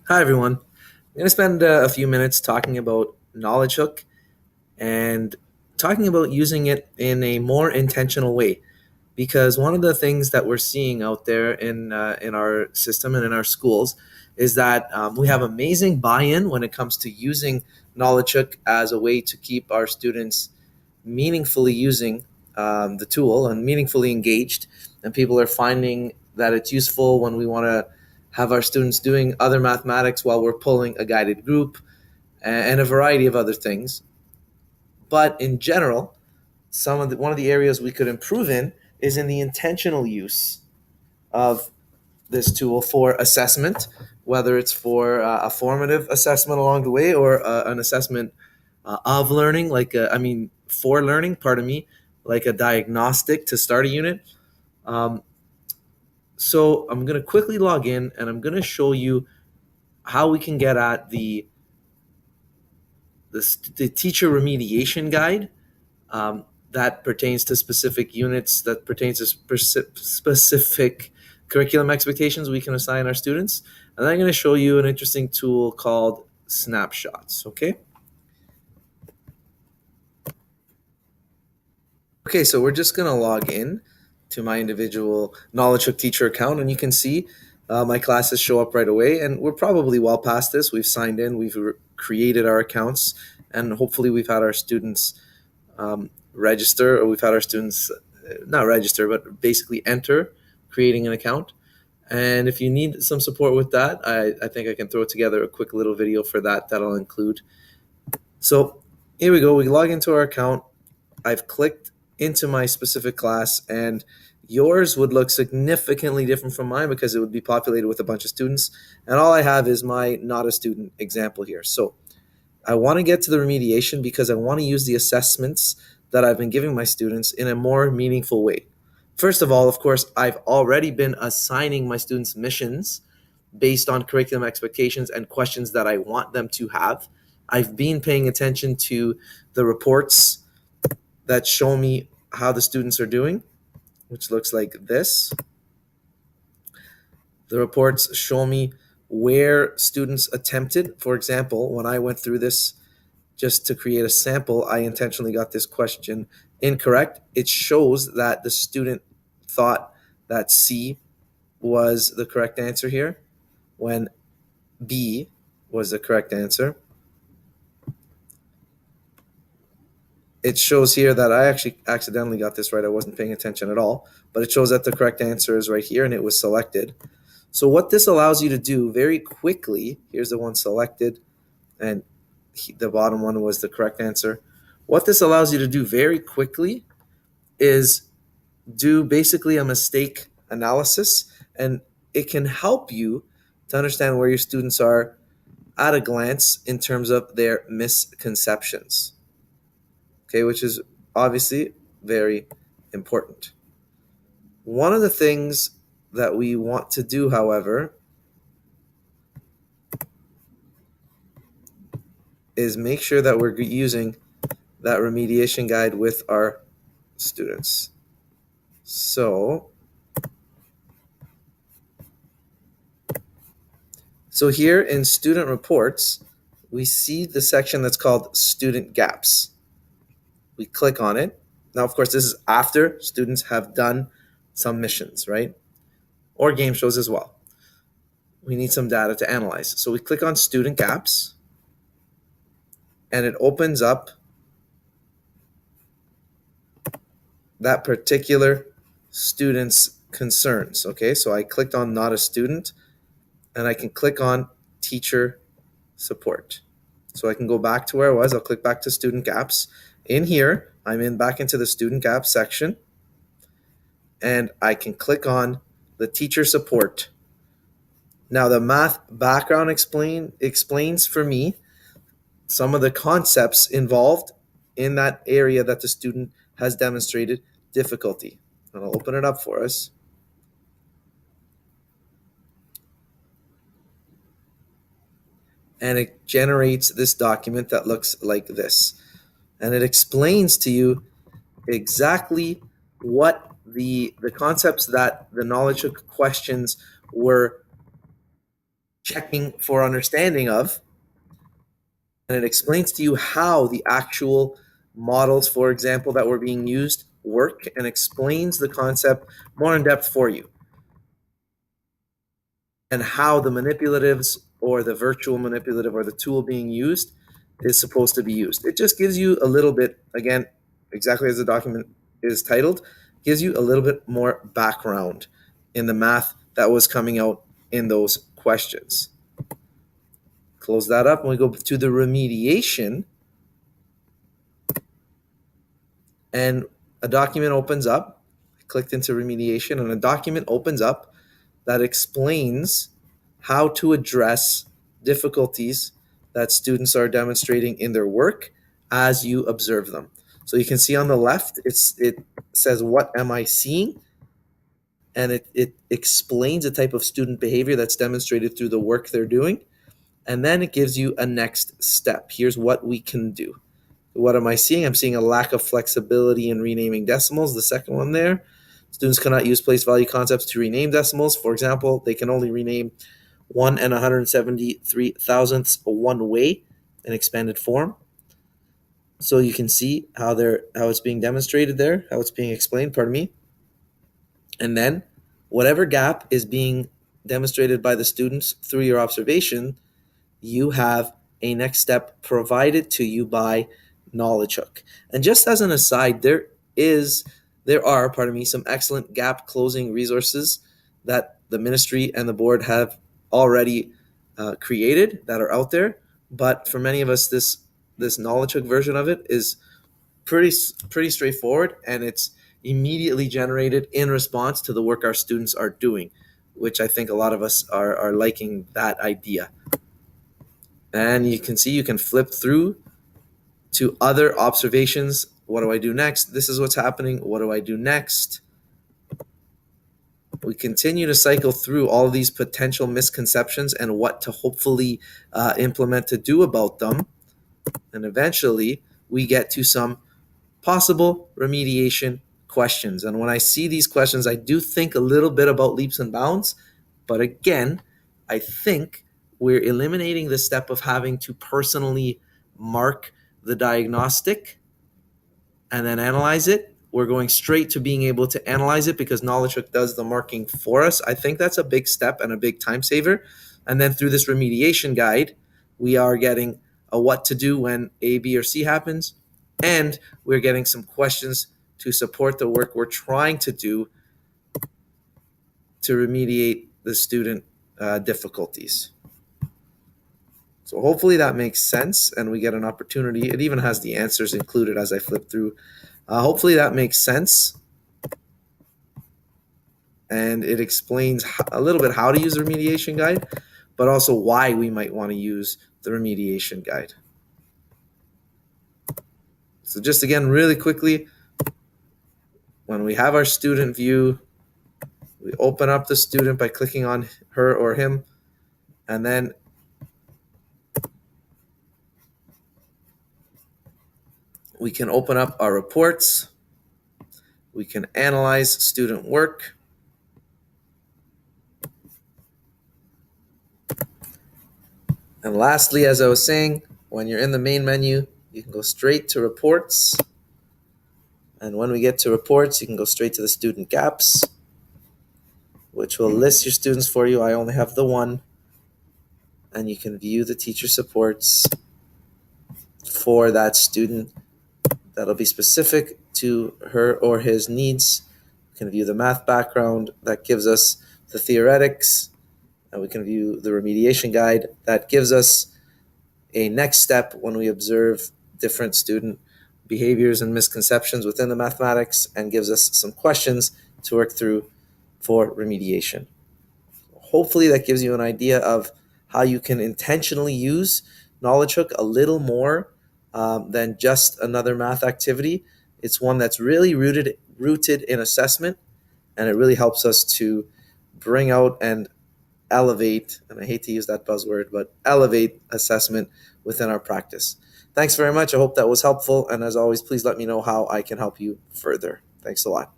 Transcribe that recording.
Hi, everyone. I'm going to spend a few minutes talking about Knowledgehook and talking about using it in a more intentional way. Because one of the things that we're seeing out there in our system and in our schools is that we have amazing buy-in when it comes to using Knowledgehook as a way to keep our students meaningfully using the tool and meaningfully engaged. And people are finding that it's useful when we want to have our students doing other mathematics while we're pulling a guided group and a variety of other things. But in general, one of the areas we could improve in is in the intentional use of this tool for assessment, whether it's for a formative assessment along the way or an assessment of learning, for learning, pardon me, like a diagnostic to start a unit. Um, so I'm going to quickly log in and I'm going to show you how we can get at the teacher remediation guide that pertains to specific units, that pertains to specific curriculum expectations we can assign our students. And then I'm going to show you an interesting tool called snapshots. Okay. Okay, so we're just going to log in to my individual Knowledgehook teacher account, and you can see my classes show up right away. And we're probably well past this. We've signed in, we've created our accounts, and hopefully we've had our students register, or we've had our students not register, but basically enter creating an account. And if you need some support with that, I think I can throw together a quick little video for that that'll include. So here we go. We log into our account. I've clicked into my specific class, and yours would look significantly different from mine because it would be populated with a bunch of students. And all I have is my not a student example here. So I want to get to the remediation because I want to use the assessments that I've been giving my students in a more meaningful way. First of all, of course, I've already been assigning my students missions based on curriculum expectations and questions that I want them to have. I've been paying attention to the reports that show me how the students are doing, which looks like this. The reports show me where students attempted. For example, when I went through this just to create a sample, I intentionally got this question incorrect. It shows that the student thought that C was the correct answer here when B was the correct answer. It shows here that I actually accidentally got this right. I wasn't paying attention at all, but it shows that the correct answer is right here and it was selected. So what this allows you to do very quickly, here's the one selected, and the bottom one was the correct answer. What this allows you to do very quickly is do basically a mistake analysis, and it can help you to understand where your students are at a glance in terms of their misconceptions. Okay, which is obviously very important. One of the things that we want to do, however, is make sure that we're using that remediation guide with our students. So here in student reports, we see the section that's called student gaps. We click on it. Now, of course, this is after students have done some missions, right? Or game shows as well. We need some data to analyze. So we click on student gaps, and it opens up that particular student's concerns. Okay, so I clicked on not a student, and I can click on teacher support. So I can go back to where I was. I'll click back to student gaps. In here, I'm in back into the student gaps section, and I can click on the teacher support. Now the math background explains for me some of the concepts involved in that area that the student has demonstrated difficulty. And I'll open it up for us. And it generates this document that looks like this. And it explains to you exactly what the concepts that the Knowledgehook questions were checking for understanding of, and it explains to you how the actual models, for example, that were being used work, and explains the concept more in depth for you, and how the manipulatives or the virtual manipulative or the tool being used is supposed to be used. It just gives you a little bit, again, exactly as the document is titled, gives you a little bit more background in the math that was coming out in those questions. Close that up and we go to the remediation, and a document opens up. I clicked into remediation and a document opens up that explains how to address difficulties that students are demonstrating in their work as you observe them. So you can see on the left, it says, what am I seeing? And it explains the type of student behavior that's demonstrated through the work they're doing. And then it gives you a next step. Here's what we can do. What am I seeing? I'm seeing a lack of flexibility in renaming decimals. The second one there. Students cannot use place value concepts to rename decimals. For example, they can only rename 1 and 173 thousandths one way in expanded form. So you can see how it's being demonstrated there, how it's being explained, pardon me. And then whatever gap is being demonstrated by the students through your observation, you have a next step provided to you by Knowledgehook. And just as an aside, there are, some excellent gap closing resources that the ministry and the board have already created that are out there. But for many of us, this Knowledgehook version of it is pretty straightforward, and it's immediately generated in response to the work our students are doing, which I think a lot of us are liking that idea. And you can see you can flip through to other observations. What do I do next? This is what's happening. What do I do next? We continue to cycle through all of these potential misconceptions and what to hopefully implement to do about them. And eventually we get to some possible remediation questions. And when I see these questions, I do think a little bit about leaps and bounds. But again, I think we're eliminating the step of having to personally mark the diagnostic and then analyze it. We're going straight to being able to analyze it because Knowledgehook does the marking for us. I think that's a big step and a big time saver. And then through this remediation guide, we are getting a what to do when A, B, or C happens. And we're getting some questions to support the work we're trying to do to remediate the student difficulties. So hopefully that makes sense and we get an opportunity. It even has the answers included as I flip through. Hopefully that makes sense. And it explains a little bit how to use the remediation guide, but also why we might want to use the remediation guide. So just again, really quickly, when we have our student view, we open up the student by clicking on her or him, and then we can open up our reports. We can analyze student work. And lastly, as I was saying, when you're in the main menu, you can go straight to reports. And when we get to reports, you can go straight to the student gaps, which will list your students for you. I only have the one. And you can view the teacher supports for that student that'll be specific to her or his needs. We can view the math background that gives us the theoretics, and we can view the remediation guide that gives us a next step when we observe different student behaviors and misconceptions within the mathematics, and gives us some questions to work through for remediation. Hopefully that gives you an idea of how you can intentionally use Knowledgehook a little more than just another math activity. It's one that's really rooted in assessment, and it really helps us to bring out and elevate, and I hate to use that buzzword, but elevate assessment within our practice. Thanks very much. I hope that was helpful. And as always, please let me know how I can help you further. Thanks a lot.